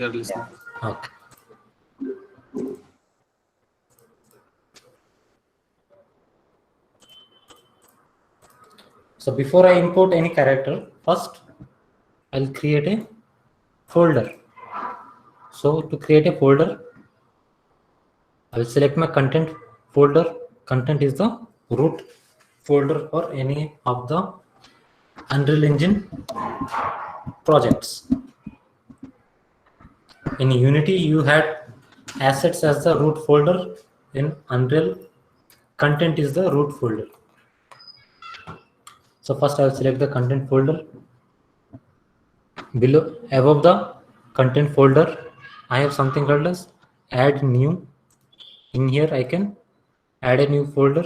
You're listening. Okay. So before I import any character, first I'll create a folder. So to create a folder, I will select my content folder. Content is the root folder for any of the Unreal Engine projects. In Unity, you had assets as the root folder. In Unreal, content is the root folder. So first I will select the content folder. Below, above the content folder, I have something called as add new. In here, I can add a new folder,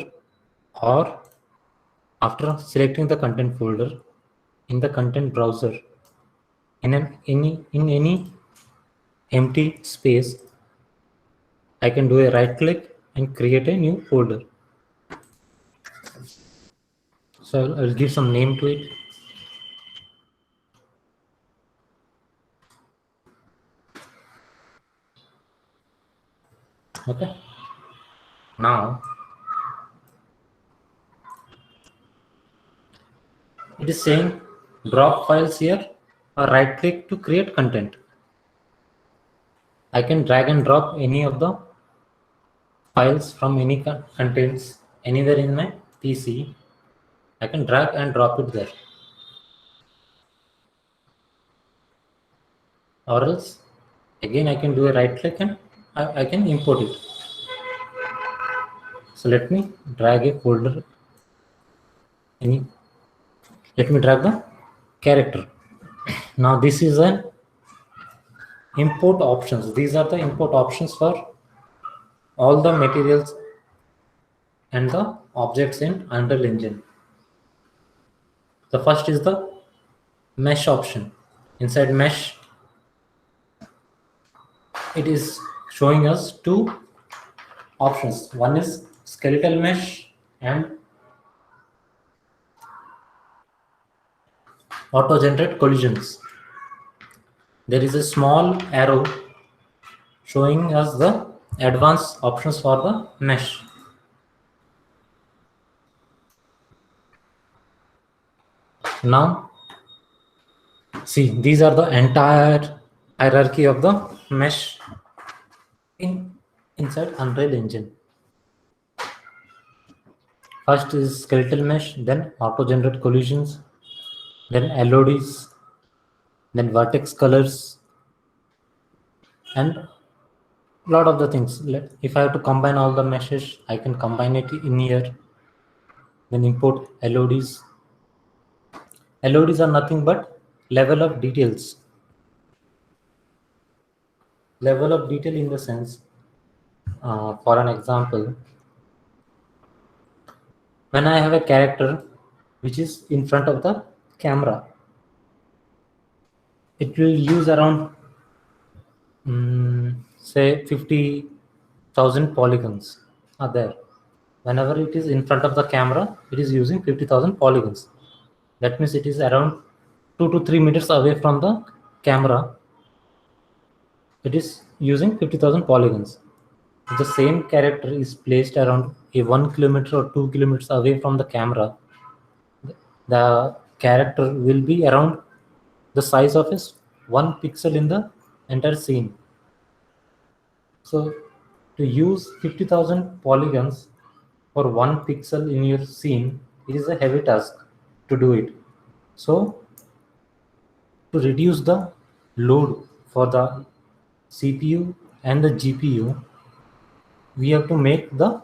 or after selecting the content folder in the content browser, in any empty space, I can do a right click and create a new folder. So I'll give some name to it. Okay. Now it is saying drop files here, or right click to create content. I can drag and drop any of the files from any contents anywhere in my PC. I can drag and drop it there. Or else, again, I can do a right click and I can import it. So let me drag a folder. Let me drag the character. Now this is an import options. These are the import options for all the materials and the objects in Unreal Engine. The first is the mesh option. Inside mesh, it is showing us two options. One is skeletal mesh and auto generate collisions. There is a small arrow showing us the advanced options for the mesh. Now, see, these are the entire hierarchy of the mesh inside Unreal Engine. First is skeletal mesh, then auto generate collisions, then LODs, then vertex colors, and a lot of the things. If I have to combine all the meshes, I can combine it in here. Then import LODs. LODs are nothing but level of details. Level of detail in the sense, for an example, when I have a character which is in front of the camera, it will use around say 50,000 polygons are there. Whenever it is in front of the camera, it is using 50,000 polygons. That means it is around 2 to 3 meters away from the camera. It is using 50,000 polygons. If the same character is placed around a 1 kilometer or 2 kilometers away from the camera, the character will be around the size of his 1 pixel in the entire scene. So to use 50,000 polygons for 1 pixel in your scene, it is a heavy task to do it. So to reduce the load for the CPU and the GPU, we have to make the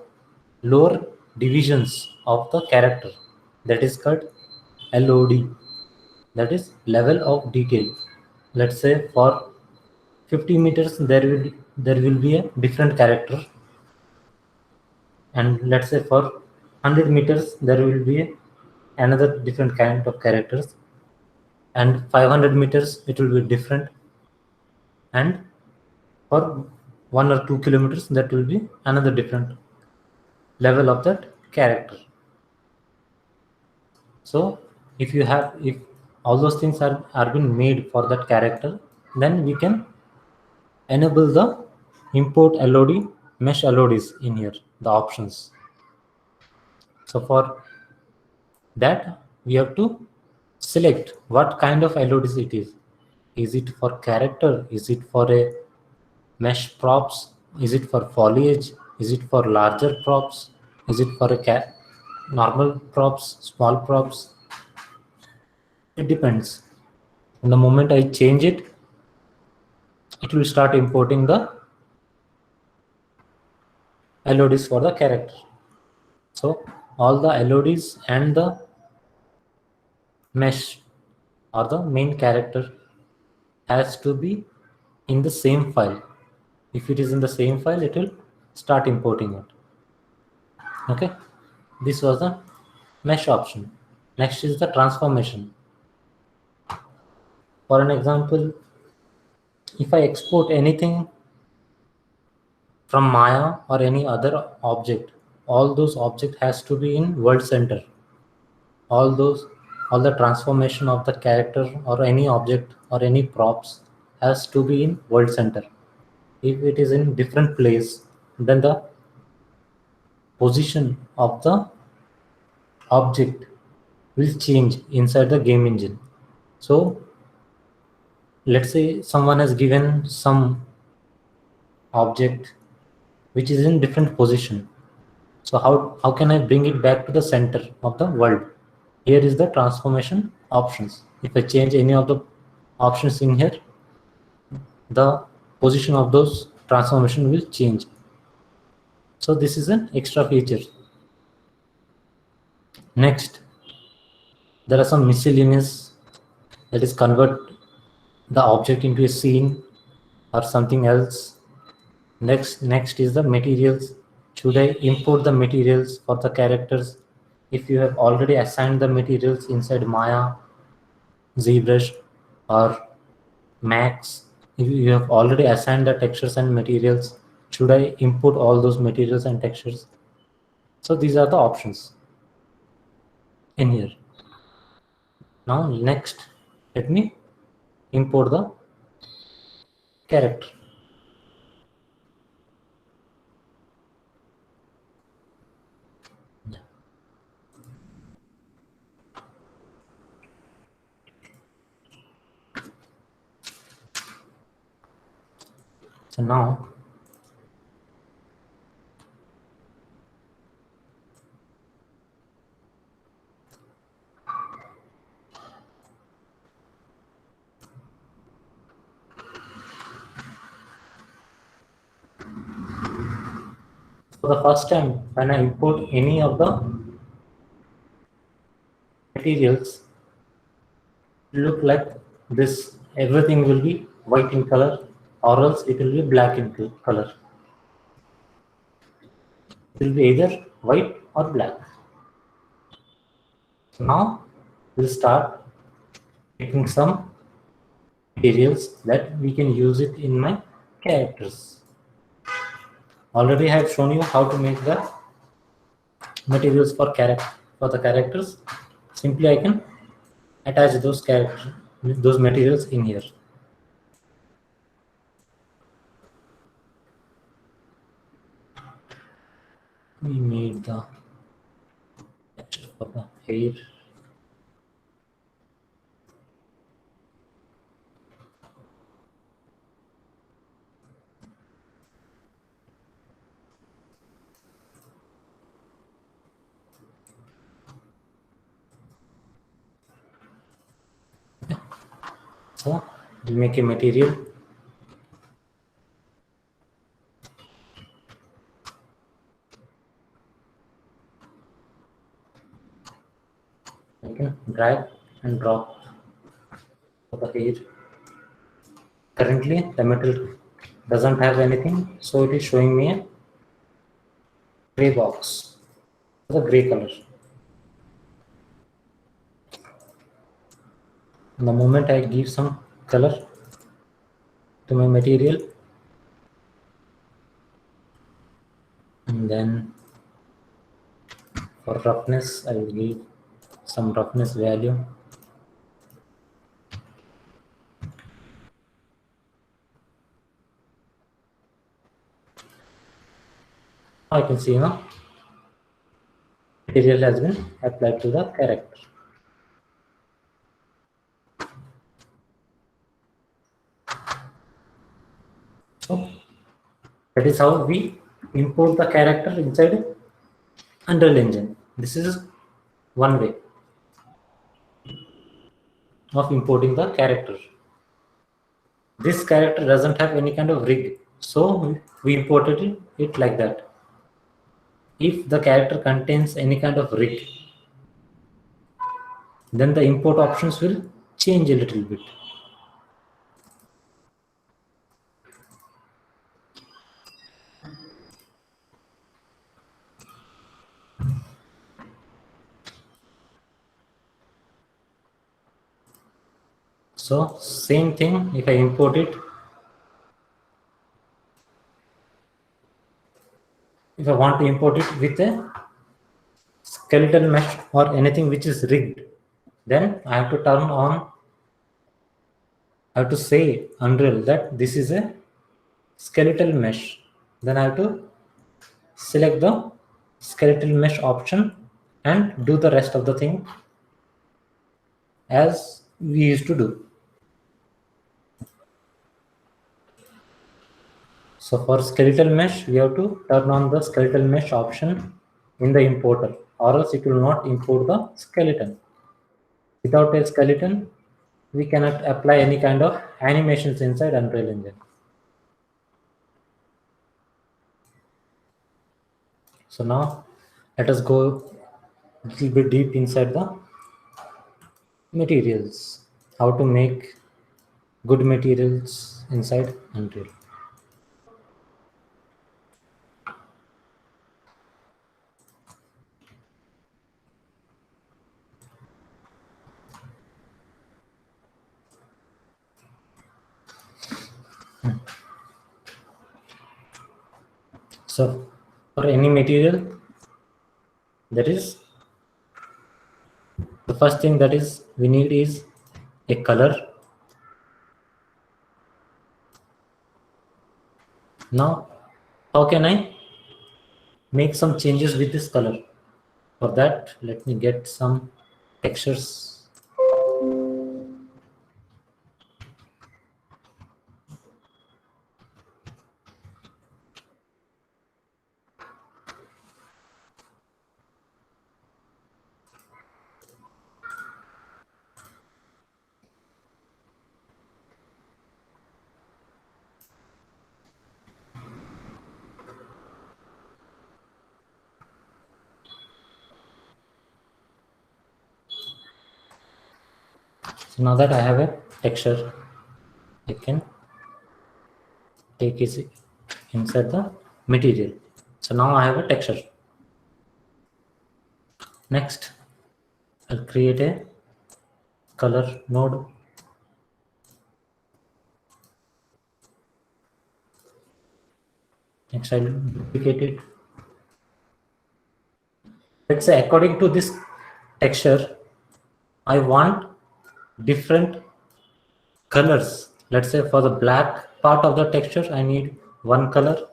lower divisions of the character, that is called LOD, that is level of detail. Let's say for 50 meters there will be a different character, and let's say for 100 meters there will be another different kind of characters, and 500 meters it will be different, and for 1 or 2 kilometers that will be another different level of that character. So if all those things are been made for that character, then we can enable the import LOD mesh LODs in here, the options. So for that we have to select what kind of LODs it is. Is it for character? Is it for a mesh props? Is it for foliage? Is it for larger props? Is it for a normal props, small props? It depends. And the moment I change it, it will start importing the LODs for the character. So all the LODs and the mesh or the main character has to be in the same file. If it is in the same file, it will start importing it. Okay, this was the mesh option. Next is the transformation. For an example, if I export anything from Maya or any other object, all those object has to be in world center. All the transformation of the character or any object or any props has to be in world center. If it is in different place, then the position of the object will change inside the game engine. So let's say someone has given some object which is in different position. So how can I bring it back to the center of the world? Here is the transformation options. If I change any of the options in here, the position of those transformation will change. So this is an extra feature. Next, there are some miscellaneous, that is convert the object into a scene or something else. Next is the materials. Should I import the materials for the characters? If you have already assigned the materials inside Maya, ZBrush or Max, if you have already assigned the textures and materials, should I import all those materials and textures? So these are the options in here. Now next, let me import the character. So now for the first time when I import any of the materials, look like this. Everything will be white in color or else it will be black in color. It will be either white or black. So now we'll start taking some materials that we can use it in my characters. Already I have shown you how to make the materials for the characters. Simply I can attach those materials in here. We made the texture for the hair. So we'll make a material. I can drag and drop for the hair. Currently the material doesn't have anything, so it is showing me a gray box, the gray color. And the moment I give some color to my material, and then for roughness I will give some roughness value. I can see now material has been applied to the character. So that is how we import the character inside Unreal Engine. This is one way of importing the character. This character doesn't have any kind of rig, so we imported it like that. If the character contains any kind of rig, then the import options will change a little bit. So same thing, if I import it, if I want to import it with a skeletal mesh or anything which is rigged, then I have to turn on, I have to say Unreal that this is a skeletal mesh. Then I have to select the skeletal mesh option and do the rest of the thing as we used to do. So for skeletal mesh, we have to turn on the skeletal mesh option in the importer, or else it will not import the skeleton. Without a skeleton, we cannot apply any kind of animations inside Unreal Engine. So now let us go a little bit deep inside the materials. How to make good materials inside Unreal. So for any material, that is the first thing that is we need is a color. Now, how can I make some changes with this color? For that, let me get some textures. So now that I have a texture, I can take it inside the material. So now I have a texture. Next, I'll create a color node. Next, I'll duplicate it. Let's say according to this texture, I want different colors. Let's say for the black part of the texture, I need one color,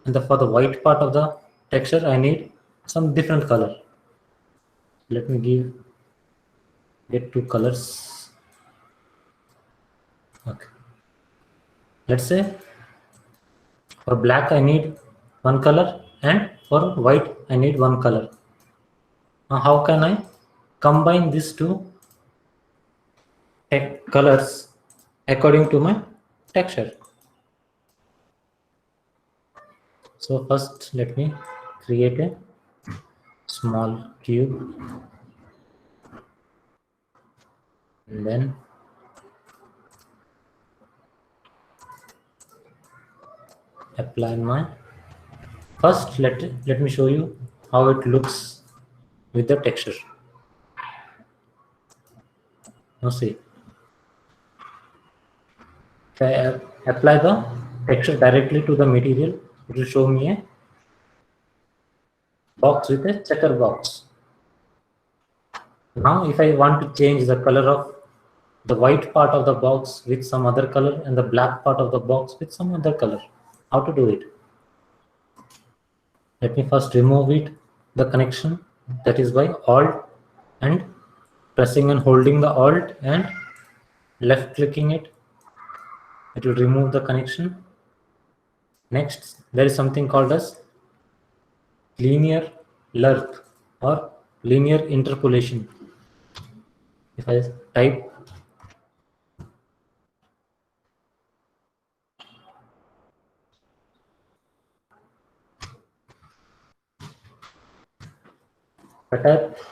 and for the white part of the texture, I need some different color. Let me get two colors. Okay. Let's say for black I need one color, and for white I need one color. Now how can I combine these two colors according to my texture? So first let me create a small cube, and then apply my first. Let me show you how it looks with the texture. Now see, if I apply the texture directly to the material, it will show me a box with a checker box. Now if I want to change the color of the white part of the box with some other color and the black part of the box with some other color, how to do it? Let me first remove it, the connection, that is by Alt and pressing and holding the Alt and left clicking it. It will remove the connection. Next, there is something called as linear lerp or linear interpolation. If I type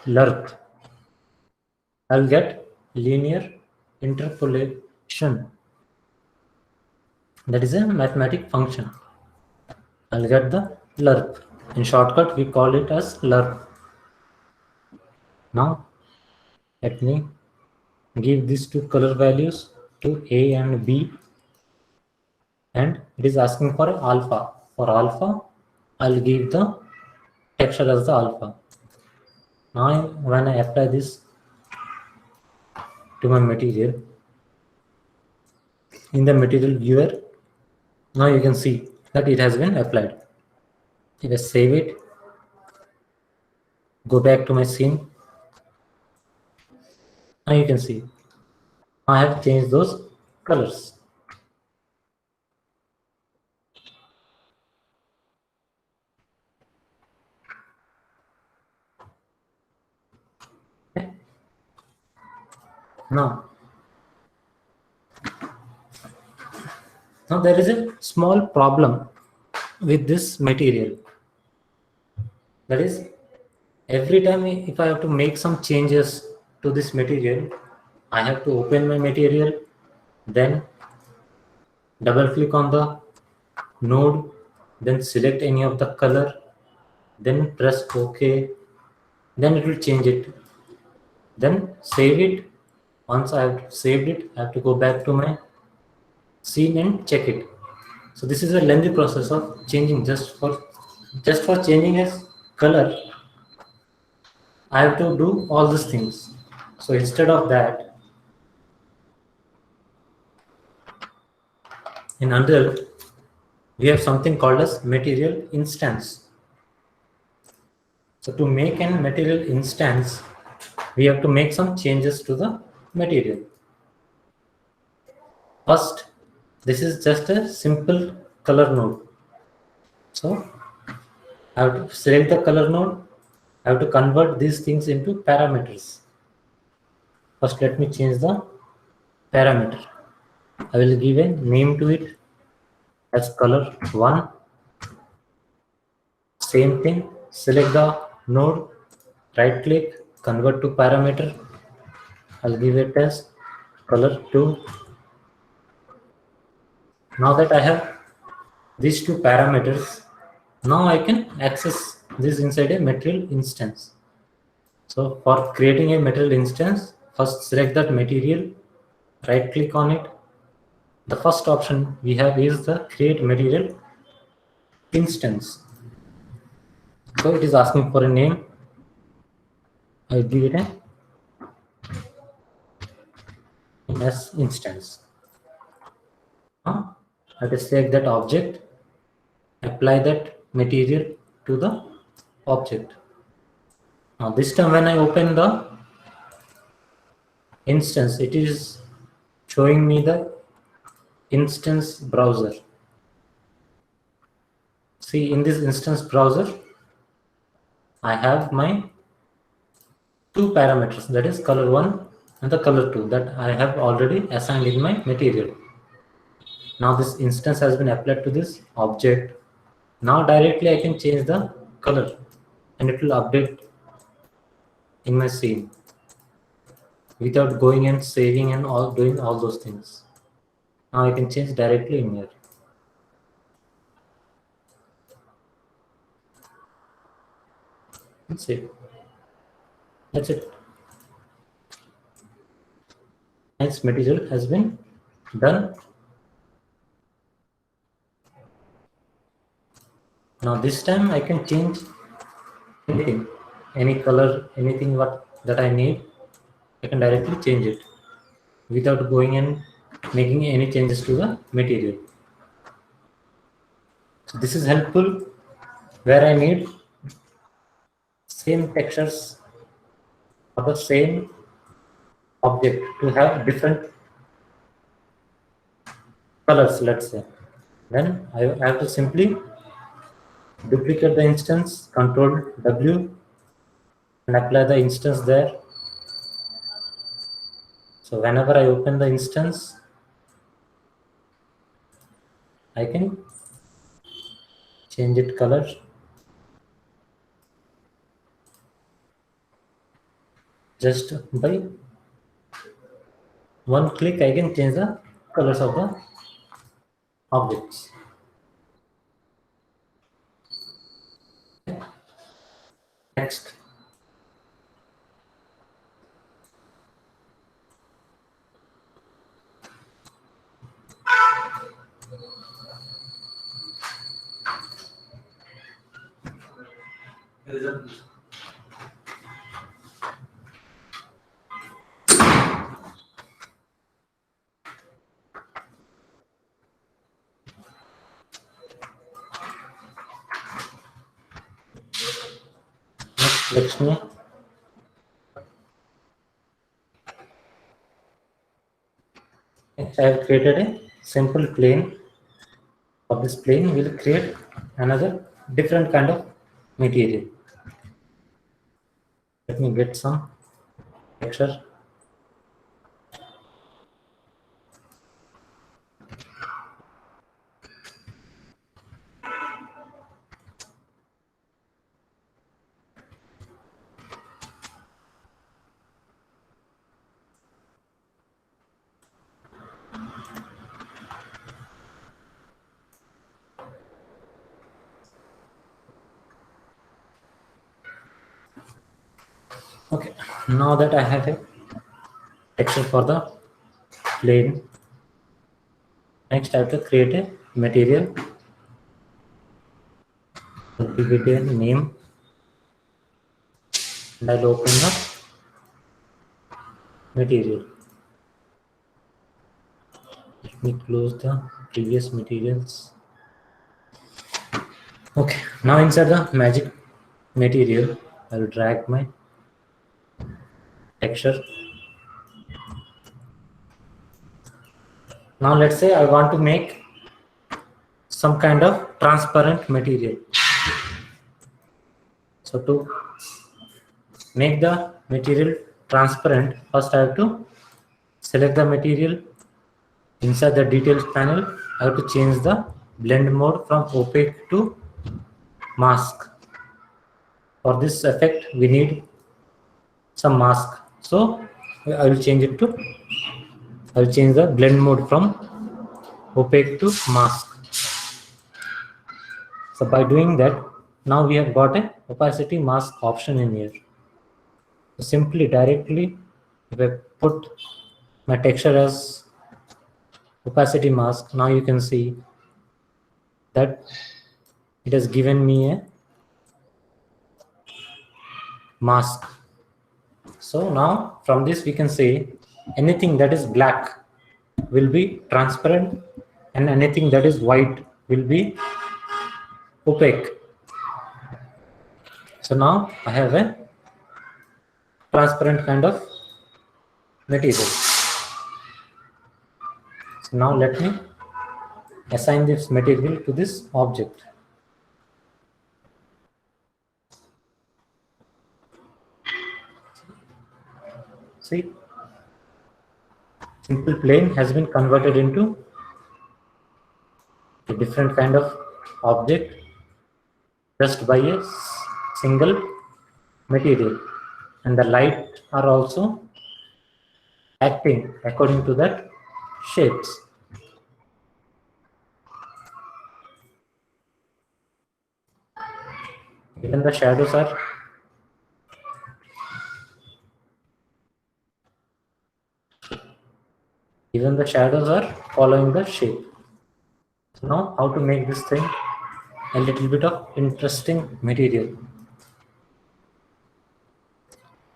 lerp, I'll get linear interpolation. That is a mathematic function. I'll get the lerp. In shortcut, we call it as lerp. Now, let me give these two color values to A and B, and it is asking for alpha. For alpha, I'll give the texture as the alpha. Now, when I apply this to my material, in the material viewer, now you can see that it has been applied. If I save it, go back to my scene, now you can see I have changed those colors. Okay. Now there is a small problem with this material. That is, every time if I have to make some changes to this material, I have to open my material, then double click on the node, then select any of the color, then press OK, then it will change it. Then save it. Once I have saved it, I have to go back to my scene and check it. So this is a lengthy process of changing just for changing a color. I have to do all these things. So instead of that, in Unreal, we have something called as material instance. So to make an material instance, we have to make some changes to the material. First, this is just a simple color node. So I have to select the color node. I have to convert these things into parameters. First, let me change the parameter. I will give a name to it as color 1. Same thing, select the node, right click, convert to parameter. I'll give it as color 2. Now that I have these two parameters, now I can access this inside a material instance. So for creating a material instance, first select that material, right click on it. The first option we have is the create material instance. So it is asking for a name. I give it a as instance. Now I will select that object, apply that material to the object. Now this time when I open the instance, it is showing me the instance browser. See, in this instance browser, I have my two parameters, that is color 1 and the color 2, that I have already assigned in my material. Now this instance has been applied to this object. Now directly I can change the color and it will update in my scene without going and saving and doing all those things. Now I can change directly in here. That's it. That's it. Next material has been done. Now this time I can change anything, any color, anything that I need. I can directly change it without going and making any changes to the material. So this is helpful where I need same textures for the same object to have different colors, let's say. Then I have to simply duplicate the instance, Control W, and apply the instance there. So whenever I open the instance, I can change it color. Just by one click, I can change the colors of the objects. Next, Lakshmi. Next, I have created a simple plane. For this plane, we will create another different kind of material. Let me get some texture. Okay, now that I have a texture for the plane, next I have to create a material. I'll give it a name, and I'll open the material. Let me close the previous materials. Okay, now inside the magic material, I'll drag my texture. Now let's say I want to make some kind of transparent material. So to make the material transparent, first I have to select the material. Inside the details panel, I have to change the blend mode from opaque to mask. For this effect, we need some mask. So I will change it to, I will change the blend mode from opaque to mask. So by doing that, now we have got a opacity mask option in here. So simply directly, if I put my texture as opacity mask, now you can see that it has given me a mask. So now from this we can say anything that is black will be transparent and anything that is white will be opaque. So now I have a transparent kind of material. So now let me assign this material to this object. See, simple plane has been converted into a different kind of object just by a single material, and the light are also acting according to that shapes. Even the shadows are following the shape. So now how to make this thing a little bit of interesting material.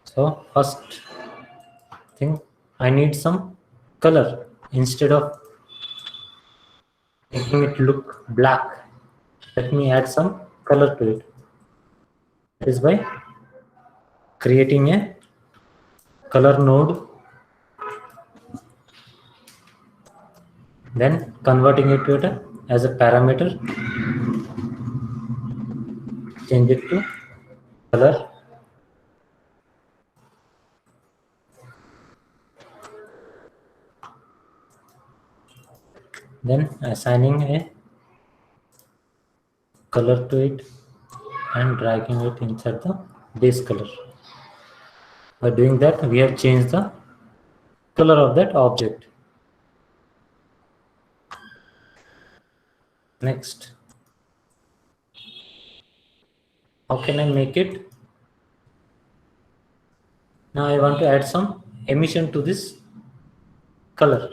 So first thing, I need some color. Instead of making it look black, let me add some color to it. That is by creating a color node, then converting it to it as a parameter, change it to color, then assigning a color to it and dragging it inside the base color. By doing that, we have changed the color of that object. Next, how can I make it? Now I want to add some emission to this color.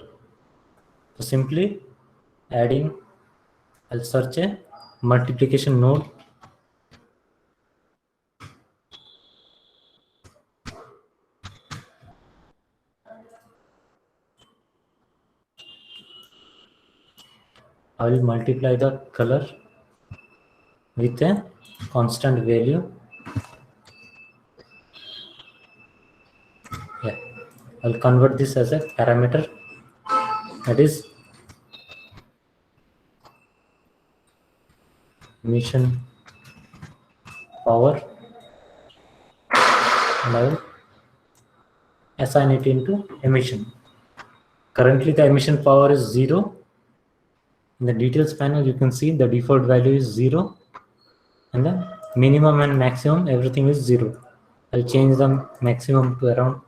So simply adding, I'll search a multiplication node. I will multiply the color with a constant value. Yeah, I'll convert this as a parameter, that is emission power, and I will assign it into emission. Currently the emission power is 0. In the details panel you can see the default value is 0 and the minimum and maximum everything is 0. I'll change the maximum to around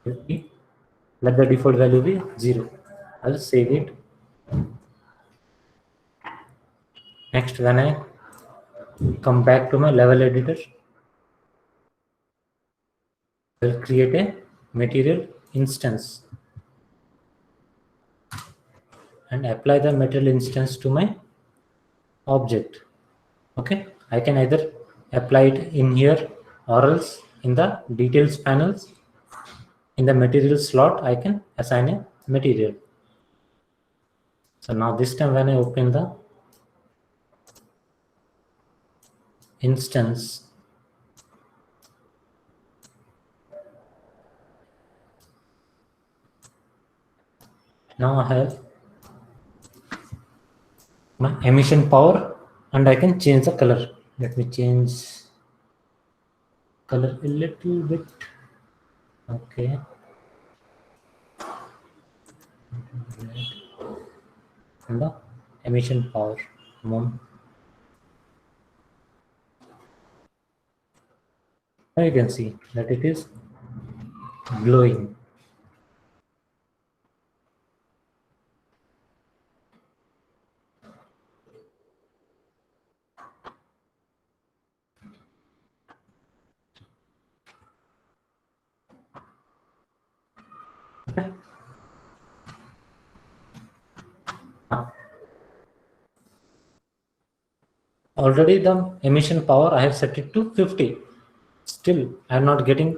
50. Let the default value be 0. I'll save it. Next, when I come back to my level editor, I'll create a material instance and apply the material instance to my object. Okay, I can either apply it in here or else in the details panels. In the material slot, I can assign a material. So now this time when I open the instance, now I have my emission power and I can change the color. Let me change color a little bit. Okay. And the emission power. Now you can see that it is glowing. Okay. Already the emission power I have set it to 50. Still I am not getting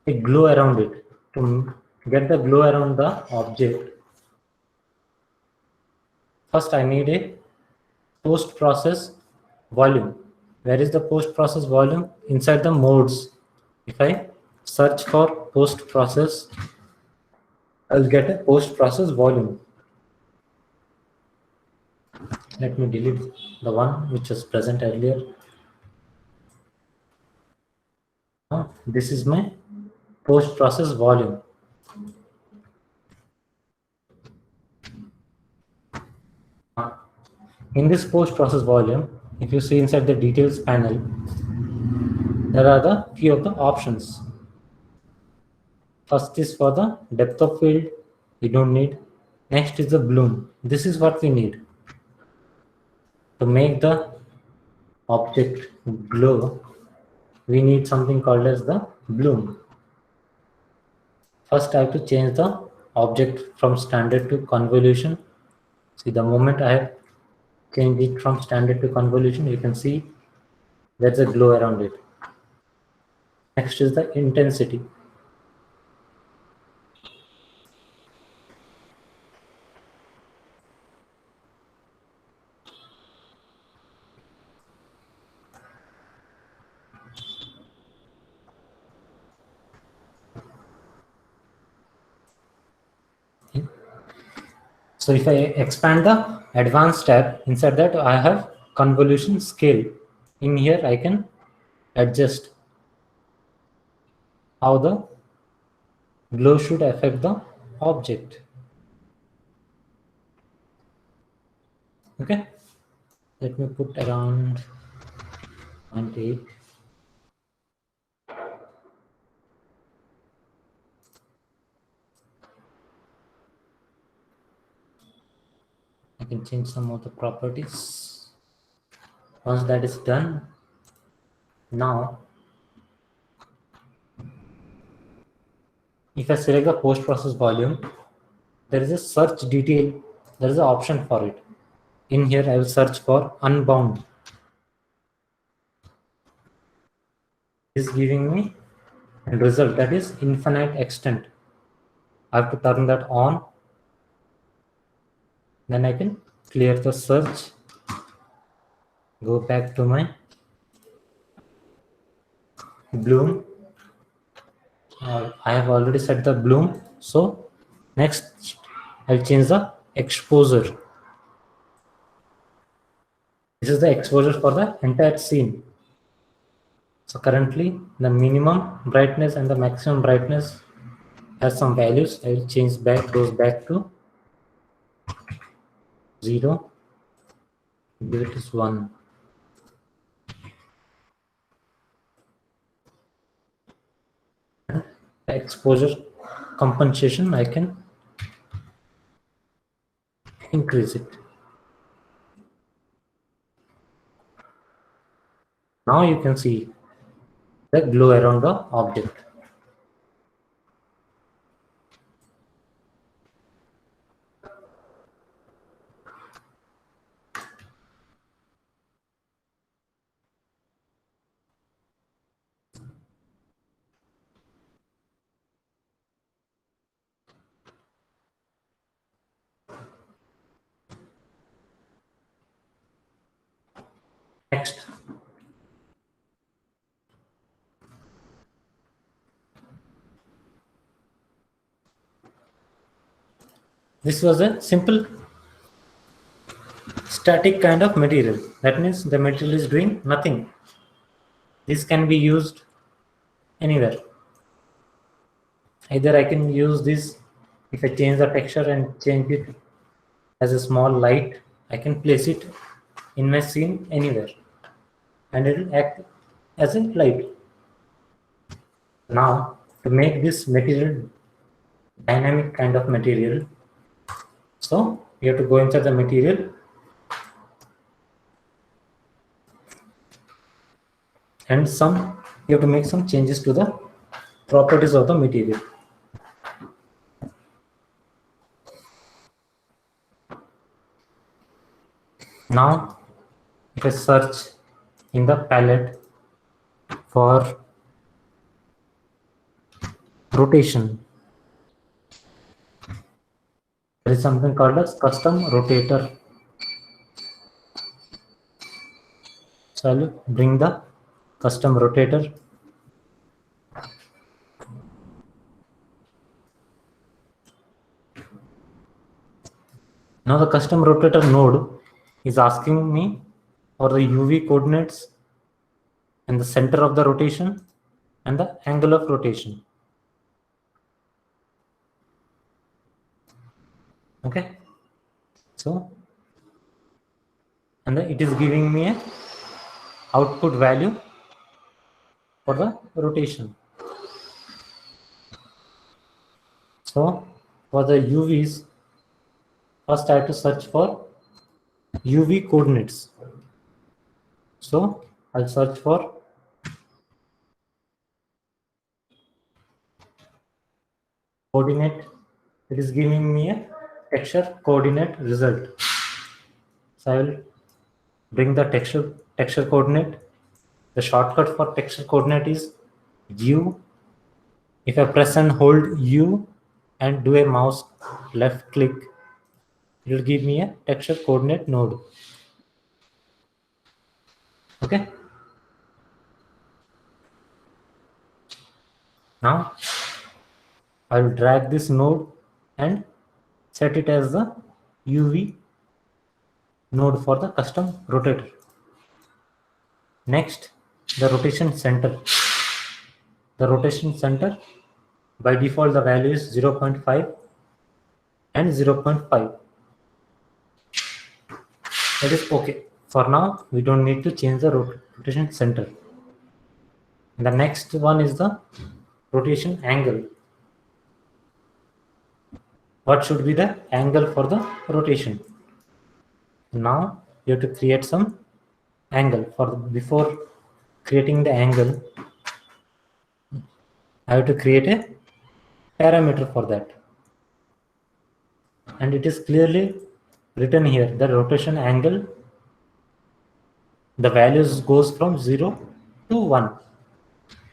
a glow around it. To get the glow around the object, first I need a post process volume. Where is the post process volume? Inside the modes. If I search for post process, I'll get a post process volume. Let me delete the one which was present earlier. This is my post process volume. In this post process volume, if you see inside the details panel, there are the few of the options. First is for the depth of field, we don't need. Next is the bloom. This is what we need to make the object glow. We need something called as the bloom. First I have to change the object from standard to convolution. See, the moment I have changed it from standard to convolution, you can see there's a glow around it. Next is the intensity. So if I expand the advanced tab, inside that I have convolution scale. In here I can adjust how the glow should affect the object. Okay, let me put around 0.8. I can change some of the properties. Once that is done, now if I select the post process volume, there is a search detail. There is an option for it. In here, I will search for unbound. It is giving me a result that is infinite extent. I have to turn that on. Then I can clear the search. Go back to my bloom. I have already set the bloom. So next, I'll change the exposure. This is the exposure for the entire scene. So currently the minimum brightness and the maximum brightness has some values. I will change back those back to 0. Give it is 1. The exposure compensation I can increase it. Now you can see the glow around the object. Next, this was a simple static kind of material. That means the material is doing nothing. This can be used anywhere. Either I can use this if I change the texture and change it as a small light. I can place it in my scene anywhere and it will act as a light. Now to make this material dynamic kind of material, so you have to go inside the material and you have to make some changes to the properties of the material. Now if I search in the palette for rotation, there is something called as custom rotator. So I'll bring the custom rotator. Now the custom rotator node is asking me for the UV coordinates and the center of the rotation and the angle of rotation. Okay, so and then it is giving me a output value for the rotation. So for the UVs, first I have to search for UV coordinates. So I'll search for coordinate. It is giving me a texture coordinate result. So I will bring the texture coordinate. The shortcut for texture coordinate is U. If I press and hold U and do a mouse left click, it will give me a texture coordinate node. Okay. Now I will drag this node and set it as the UV node for the custom rotator. Next, the rotation center. The rotation center, by default, the value is 0.5 and 0.5. That is okay. For now, we don't need to change the rotation center. The next one is the rotation angle. What should be the angle for the rotation? Now you have to create some angle. Before creating the angle, I have to create a parameter for that. And it is clearly written here, the rotation angle, the values goes from 0 to 1.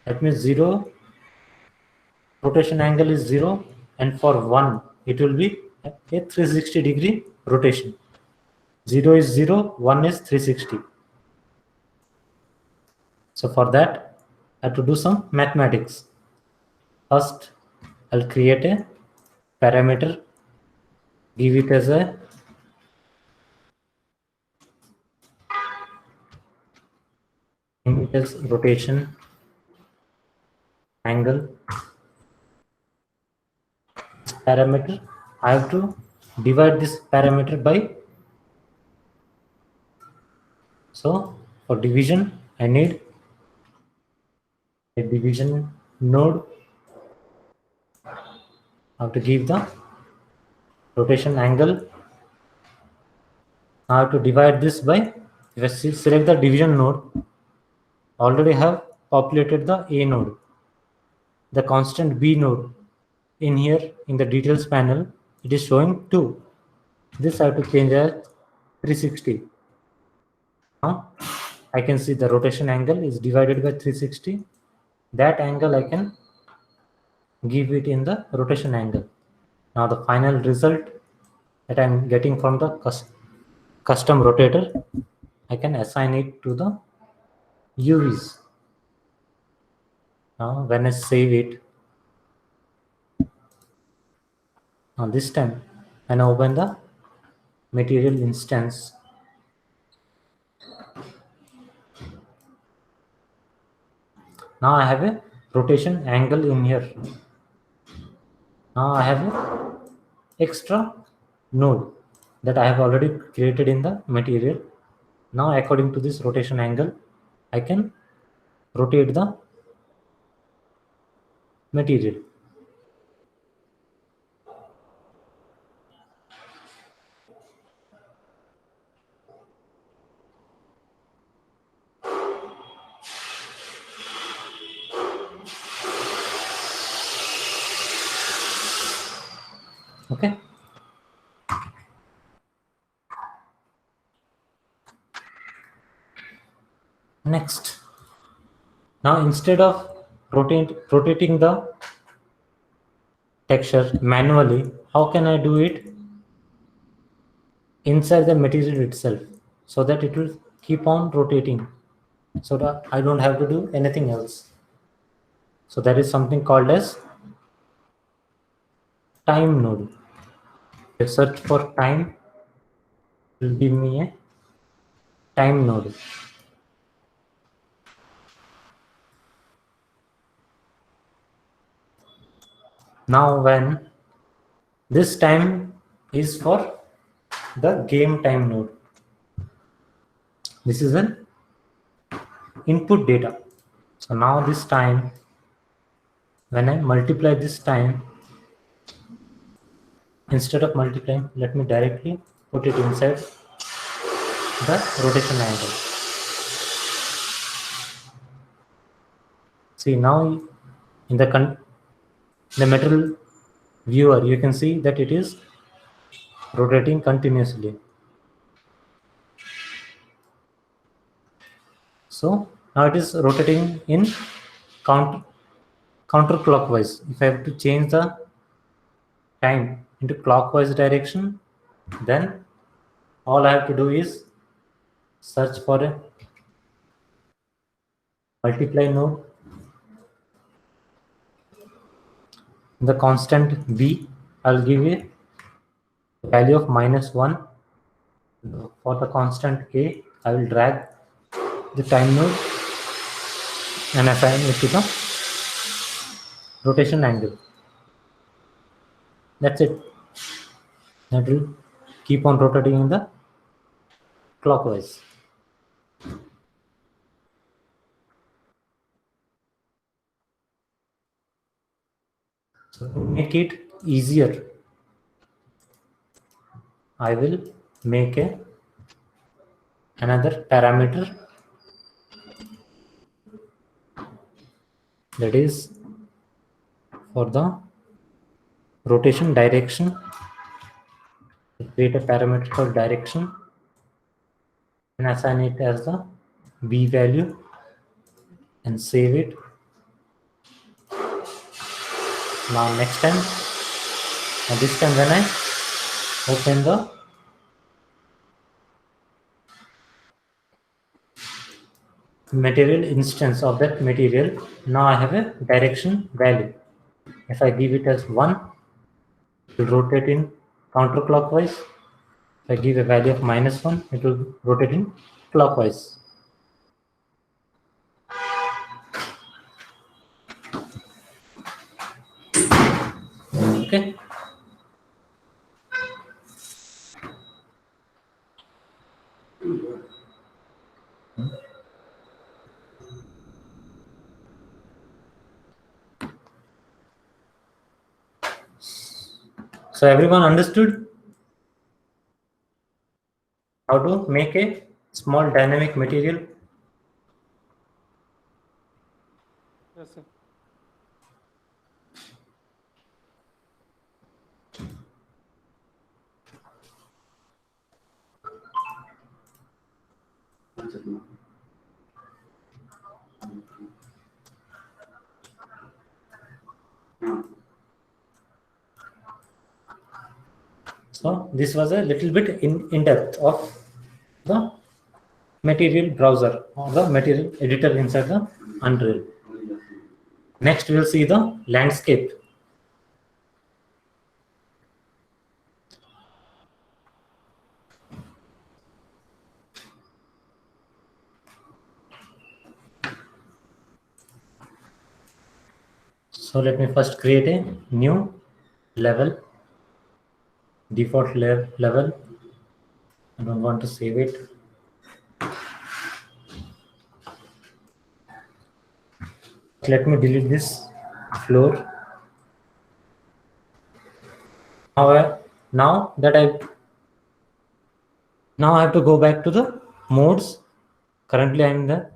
That means 0, rotation angle is 0, and for 1 it will be a 360-degree rotation. 0 is 0, 1 is 360. So for that, I have to do some mathematics. First, I'll create a parameter, give it as a rotation angle parameter. I have to divide this parameter by. So for division, I need a division node. I have to give the rotation angle. I have to divide this by, if I select the division node, already have populated the A node. The constant B node in here in the details panel, it is showing 2. This I have to change as 360. Now I can see the rotation angle is divided by 360. That angle I can give it in the rotation angle. Now the final result that I'm getting from the custom rotator, I can assign it to the UVs. Now when I save it, now this time when I open the material instance, now I have a rotation angle in here. Now I have a extra node that I have already created in the material. Now according to this rotation angle, I can rotate the material. Okay. Next, now instead of rotating the texture manually, how can I do it inside the material itself, so that it will keep on rotating, so that I don't have to do anything else? So there is something called as time node. If I search for time, it will give me a time node. Now when this time is for the game time node, this is an input data. So now this time, when I multiply this time, instead of multiplying, let me directly put it inside the rotation angle. See, now in the material viewer, you can see that it is rotating continuously. So now it is rotating in counterclockwise. If I have to change the time into clockwise direction, then all I have to do is search for a multiply node. The constant b, I'll give a value of -1 for the constant a. I will drag the time node and assign it to the rotation angle. That's it. That will keep on rotating in the clockwise. So to make it easier, I will make another parameter, that is for the rotation direction. Create a parameter called direction and assign it as the b value and save it. Now next time, this time when I open the material instance of that material, now I have a direction value. If I give it as 1, it will rotate in counterclockwise. If I give a value of -1, it will rotate in clockwise. Okay. So everyone understood how to make a small dynamic material? Yes, sir. So this was a little bit in depth of the material browser or the material editor inside the Unreal. Next, we'll see the landscape. So let me first create a new level, default level. I don't want to save it. Let me delete this floor. Now I have to go back to the modes. Currently I'm in the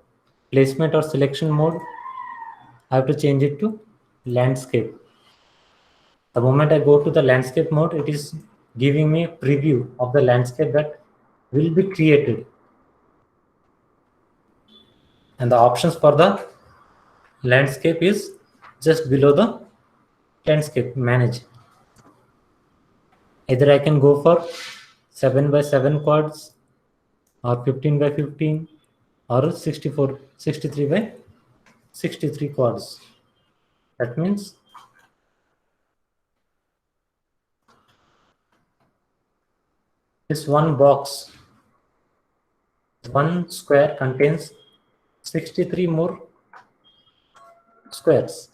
placement or selection mode. I have to change it to landscape. The moment I go to the landscape mode, it is giving me a preview of the landscape that will be created. And the options for the landscape is just below the landscape manage. Either I can go for 7 by 7 quads or 15 by 15 or 63 by 63 quads. That means this one box, one square contains 63 more squares.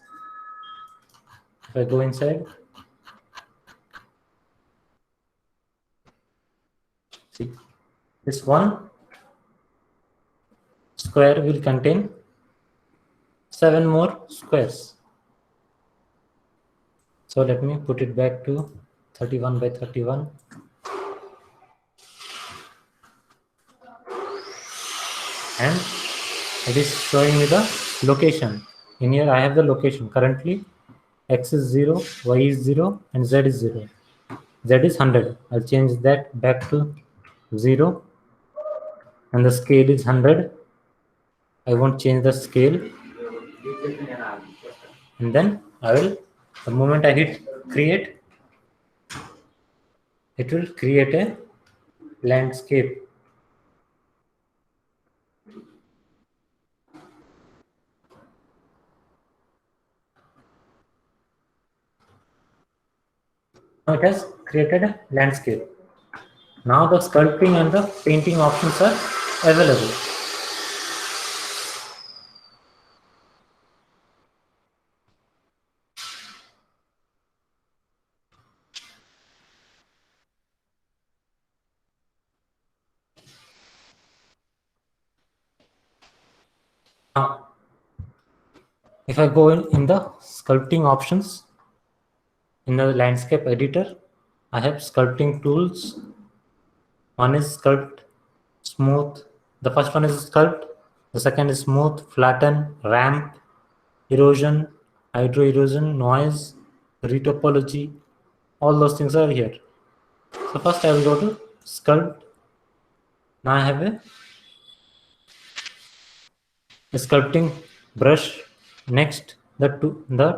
If I go inside, see, this one square will contain 7 more squares. So let me put it back to 31 by 31. And it is showing me the location. In here I have the location. Currently x is 0, y is 0 and z is 0. Z is 100. I'll change that back to 0 and the scale is 100. I won't change the scale. And then the moment I hit create, it will create a landscape. Now it has created a landscape. Now the sculpting and the painting options are available. Now, if I go in the sculpting options, in the landscape editor, I have sculpting tools. One is sculpt, smooth. The first one is sculpt. The second is smooth, flatten, ramp, erosion, hydro erosion, noise, retopology. All those things are here. So first I will go to sculpt. Now I have a sculpting brush. Next, the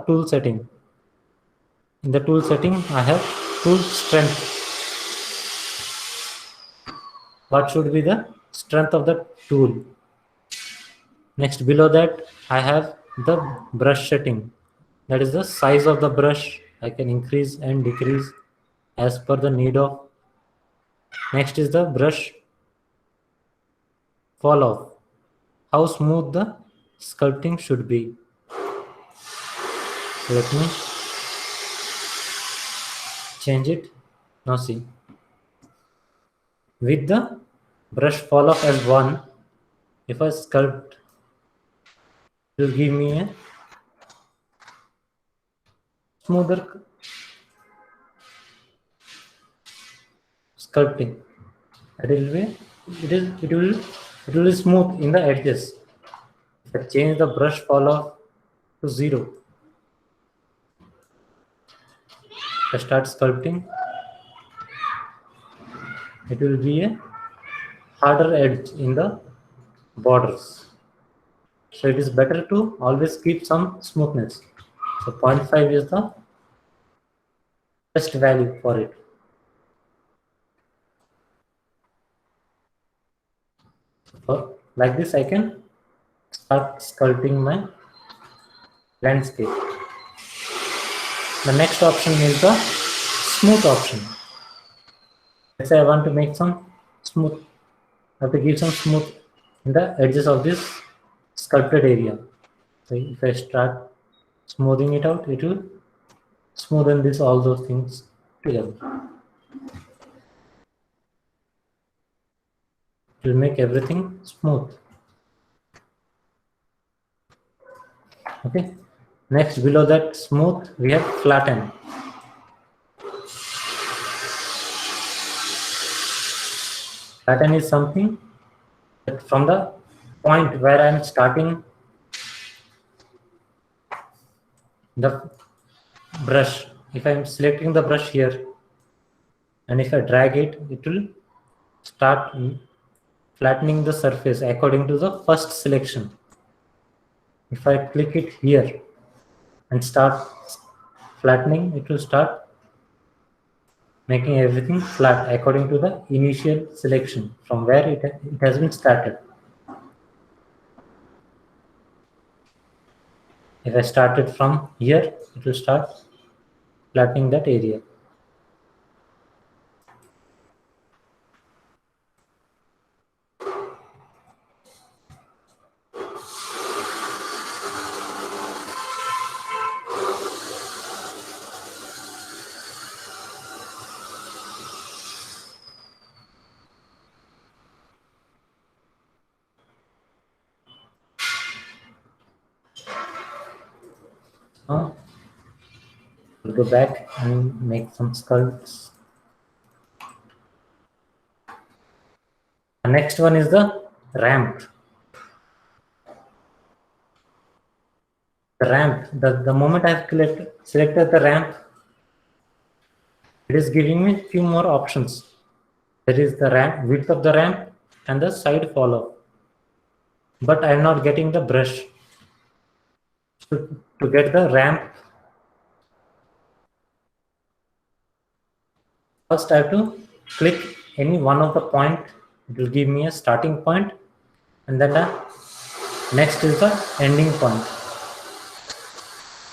tool setting. In the tool setting, I have tool strength. What should be the strength of the tool? Next, below that, I have the brush setting. That is the size of the brush. I can increase and decrease as per the need of. Next is the brush fall off. How smooth the sculpting should be. Let me change it. Now see. With the brush fall off as 1, if I sculpt, it will give me a smoother sculpting. It will be smooth in the edges. If I change the brush fall off to 0, I start sculpting, it will be a harder edge in the borders. So it is better to always keep some smoothness. So 0.5 is the best value for it. So like this, I can start sculpting my landscape. The next option is the smooth option. Let's say I want to make some smooth. I have to give some smooth in the edges of this sculpted area. So if I start smoothing it out, it will smoothen all those things together. It will make everything smooth. Okay. Next, below that smooth, we have flatten. Flatten is something that from the point where I am starting the brush, if I am selecting the brush here, and if I drag it, it will start flattening the surface according to the first selection. If I click it here and start flattening, it will start making everything flat according to the initial selection from where it has been started. If I started from here, it will start flattening that area. We'll go back and make some sculpts. The next one is the ramp. The ramp, the moment I've selected the ramp, it is giving me a few more options. There is the ramp, width of the ramp and the side follow. But I'm not getting the brush. To get the ramp, first I have to click any one of the point. It will give me a starting point, and then the next is the ending point.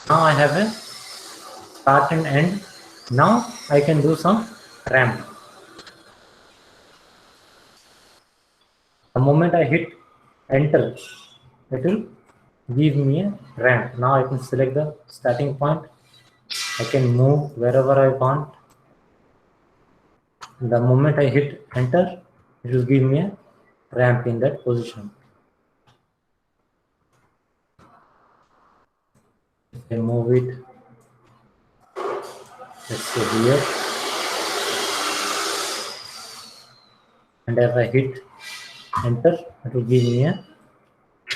Now I have a start and end Now I can do some ramp. The moment I hit enter, it will give me a ramp. Now I can select the starting point. I can move wherever I want. The moment I hit enter, it will give me a ramp in that position. If I move it, let's say here, and if I hit enter, it will give me a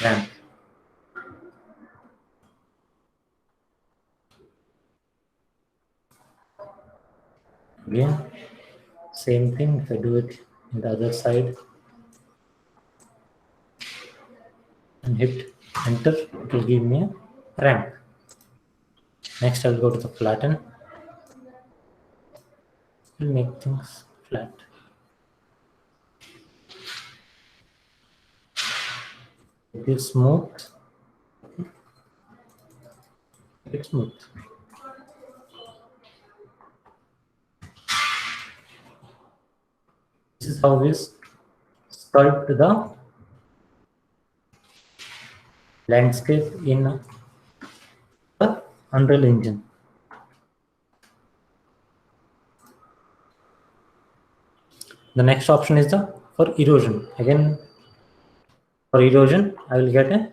ramp. Again, same thing. If I do it in the other side and hit enter, it will give me a ramp. Next, I'll go to the flatten. We'll make things flat. It is smooth. It's smooth. This is how we sculpt the landscape in the Unreal Engine. The next option is the for erosion. Again, for erosion, I will get a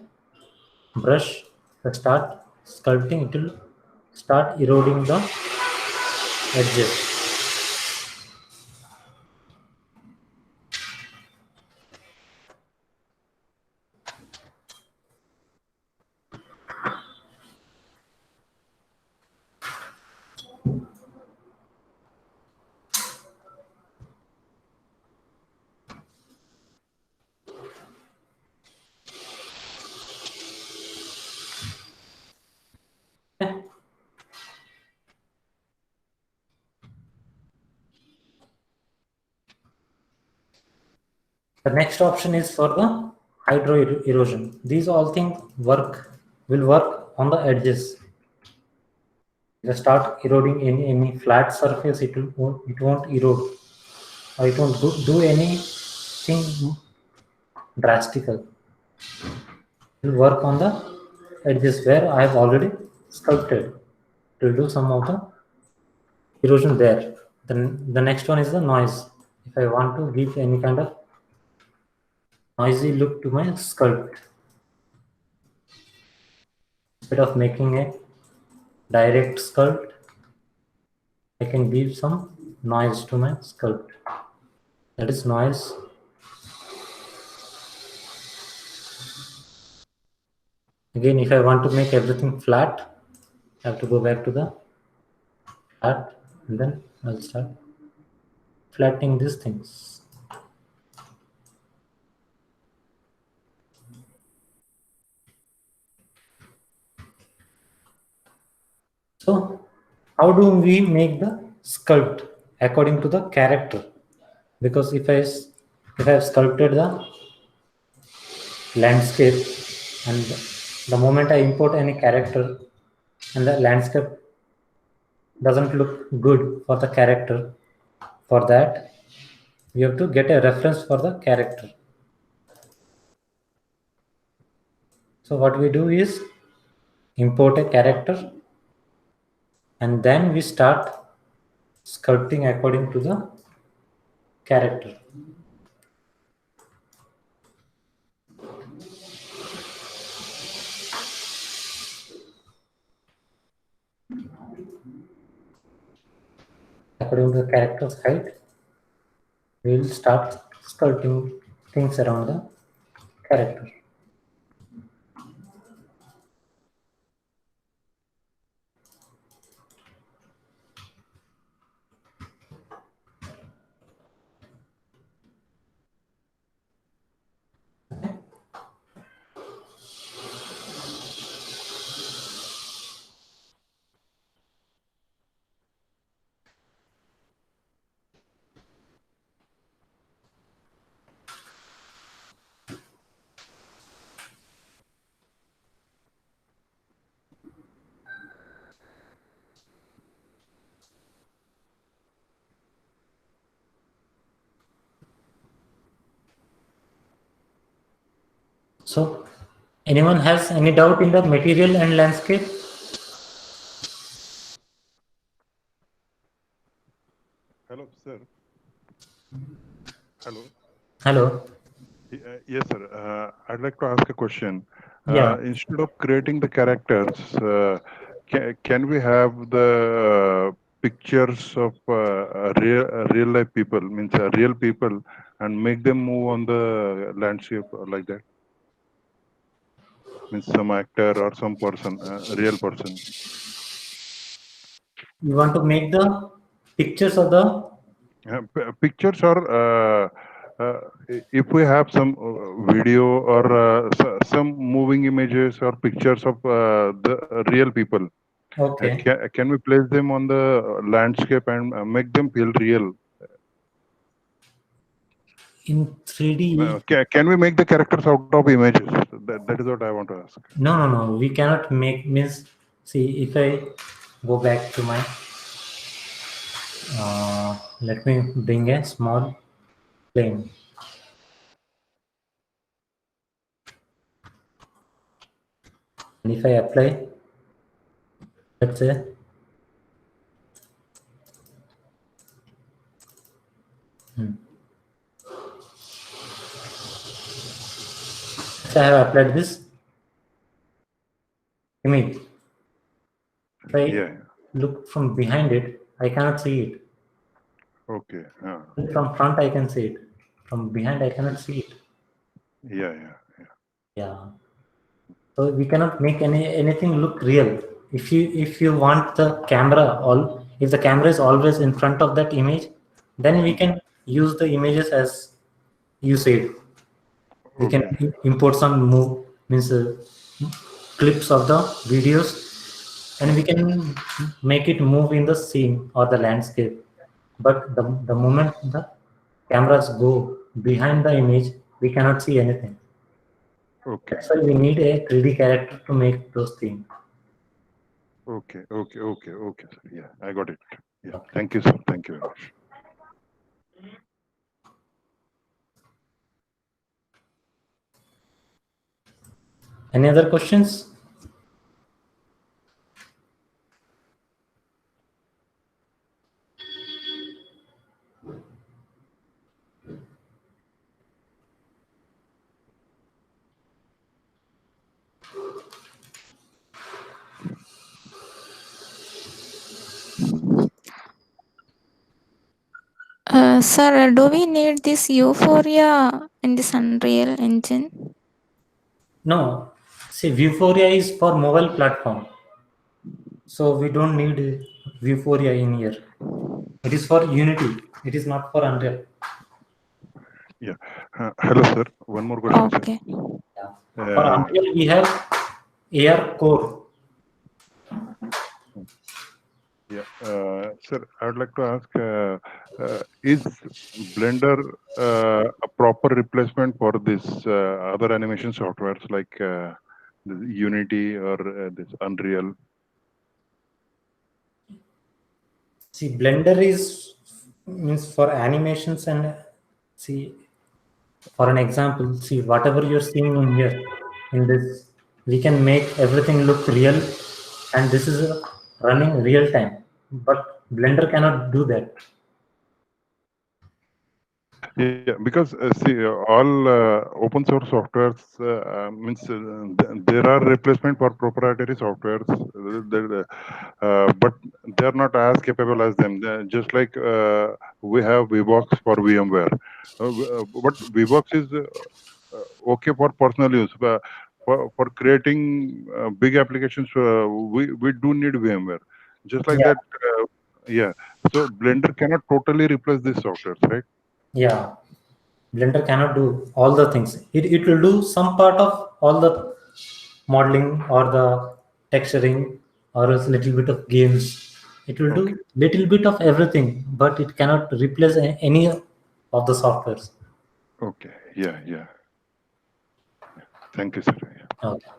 brush. To start sculpting, it will start eroding the edges. The next option is for the hydro erosion. These all things will work on the edges. If you start eroding in any flat surface, it won't erode, or it won't do anything drastical. It will work on the edges where I have already sculpted. It will do some of the erosion there. Then the next one is the noise. If I want to give any kind of noisy look to my sculpt, instead of making a direct sculpt, I can give some noise to my sculpt. That is noise. Again, if I want to make everything flat, I have to go back to the flat, and then I'll start flattening these things. So how do we make the sculpt according to the character? Because if I have sculpted the landscape, and the moment I import any character and the landscape doesn't look good for the character, for that we have to get a reference for the character. So what we do is import a character, and then we start sculpting according to the character. According to the character's height, we will start sculpting things around the character. So, anyone has any doubt in the material and landscape? Hello, sir. Hello. Hello. Yes, sir. I'd like to ask a question. Yeah. Instead of creating the characters, can we have the pictures of real life people, means real people, and make them move on the landscape like that? Means some actor or some person, real person. You want to make the pictures of the Pictures or if we have some video or some moving images or pictures of the real people, okay can we place them on the landscape and make them feel real? in 3D. Can we make the characters out of images? That is what I want to ask. No. We cannot make means. See, if I go back to my, let me bring a small plane. And if I apply, let's say, I have applied this image. If I Yeah. look from behind it, I cannot see it. Okay. From front, I can see it. From behind, I cannot see it. Yeah. Yeah. So we cannot make anything look real. If you want the camera, all if the camera is always in front of that image, then we can use the images as you said. We can Okay. import some move means clips of the videos, and we can make it move in the scene or the landscape. But the moment the cameras go behind the image, we cannot see anything. Okay. That's why we need a 3D character to make those things. Okay. Sir. Yeah, I got it. Yeah. Thank you, sir. Thank you very much. Any other questions? Sir, do we need this Euphoria in this Unreal Engine? No. See, Vuforia is for mobile platform. So we don't need Vuforia in here. It is for Unity. It is not for Unreal. Yeah. Hello, sir. One more question, sir. Okay. Yeah. For Unreal, we have AR Core. Yeah, sir, I would like to ask, is Blender a proper replacement for this other animation softwares like the Unity or this Unreal? See, Blender is means for animations, and see, for an example, see whatever you're seeing in here, in this, we can make everything look real, and this is running real time. But Blender cannot do that. Yeah, because see, all open source softwares means there are replacement for proprietary softwares, but they are not as capable as them. Just like we have VBox for VMware, but VBox is okay for personal use. For creating big applications, we do need VMware. Just like Yeah. that, yeah. So Blender cannot totally replace these softwares, right? Yeah. Blender cannot do all the things. It will do some part of all the modeling or the texturing or a little bit of games. It will Okay. do little bit of everything, but it cannot replace any of the softwares. Okay. Yeah. Thank you, sir. Yeah. Okay.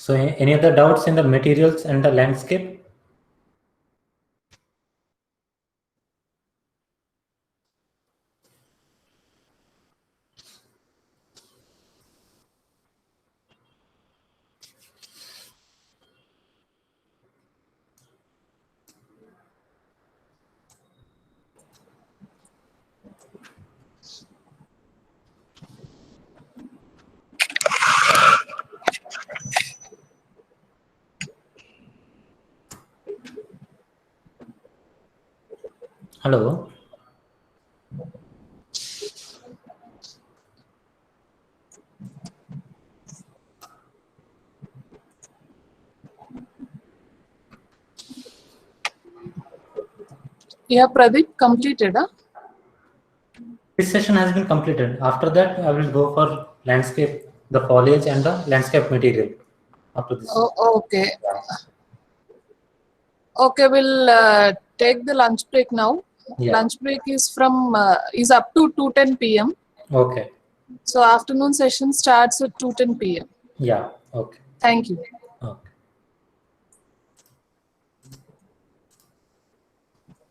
So any other doubts in the materials and the landscape? Hello. Yeah, Pradeep, completed, huh? This session has been completed. After that, I will go for landscape, the foliage and the landscape material. After this. Oh, okay. Okay, we'll take the lunch break now. Yeah. Lunch break is from is up to 2:10 p.m. Okay. So afternoon session starts at 2:10 p.m. Yeah. Okay. Thank you.